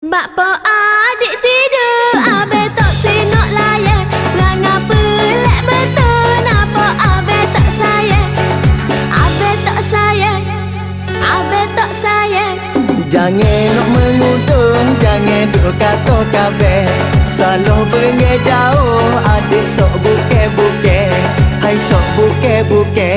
Bapa adik tidur, abe tak senok layan. Ngapa lek betul, napa abe tak sayang? Abe tak sayang, abe tak sayang. Jangan nak mengudung, jangan duk kata kabeh. Salah pergi jauh, adik sok buke-buke. Hai sok buke-buke.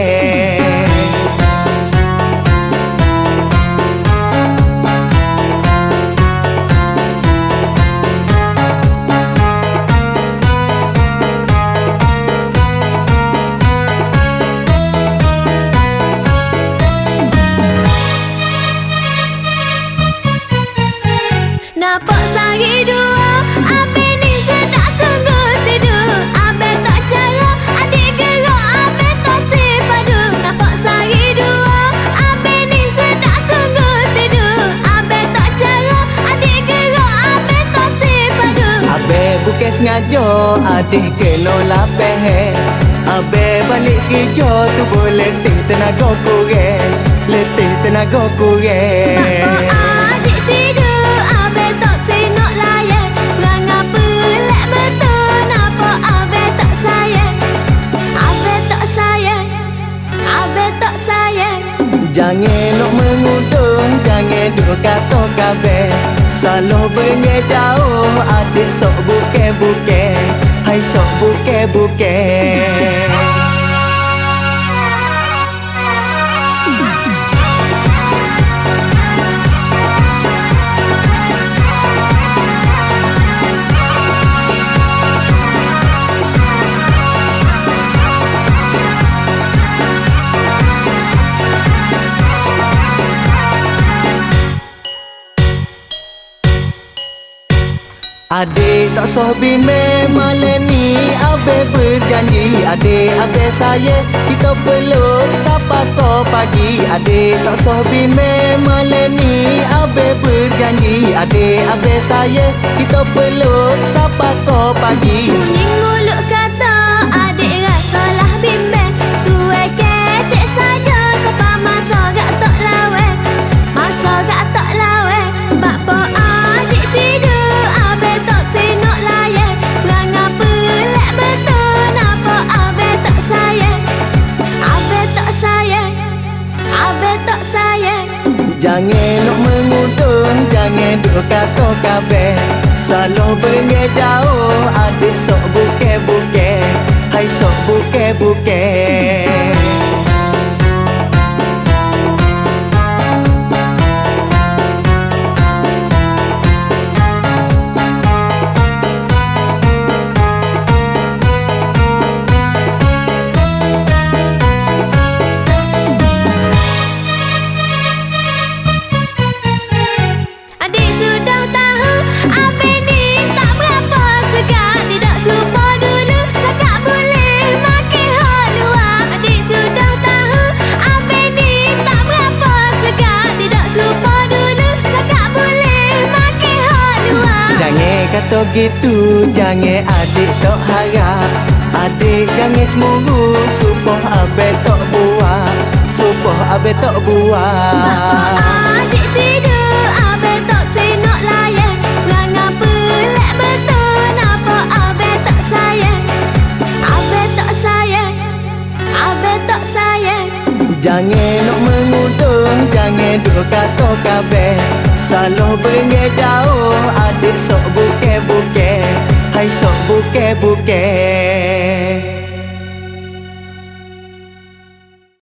Nampak sehari dua, abe ni sedap sungguh tidur. Abe tak cara, adik gerak, abe tak sepadu. Nampak sehari dua, abe ni sedap sungguh tidur. Abe tak cara, adik gerak, abe tak sepadu. Abe bukan sengaja, adik kena lapeh. Abe balik kerja tu boleh letih tenaga kurang. Letih tenaga kurang. Nampak adik tidur, abe tak senok layan. Ngapa lek betul, napa abe tak sayang? Abe tak sayang, abe tak sayang. Jangan nak mengudung, jangan duk kata kabeh. Salah pergi jauh, adik sok buke-buke. Hai sok buke-buke. Adik tak sobi malam ni abe berjanji. Adik abe saya kita peluk siapa kau pagi. Adik tak sobi malam ni abe berjanji. Adik abe saya kita peluk siapa kau pagi. Kuning mulut kata adik rasalah bimbang. Dua kecek saja siapa masa gak tak lawan. Masa gak tak lawan. Bapa adik tidur, abe tak senok layan. Ngapa lek betul, napa abe tak sayang? Abe tak sayang, abe tak sayang. Jangan nak mengudung, jangan duk kata kabeh. Salah pergi jauh, adik sok buke-buke. Hai sok buke-buke. Adik sudah tahu, abe ni tak berapa segar. Tidak serupa dulu, cakap boleh makin hak luar. Adik sudah tahu, abe ni tak berapa segar. Tidak serupa dulu, cakap boleh makin hak luar. Jangan kata gitu, jangan adik tak harap. Adik jangan cemburu, supaya abe tak buat. Supaya abe tak buat. Adik tidur, abe tak senok layan. Ngapa lek betul, napa abe tak sayang? Abe tak sayang, abe tak sayang. Jangan nak mengudung, jangan duk kata kabeh. Salah pergi jauh, adik sok buke-buke. Hai sok buke-buke.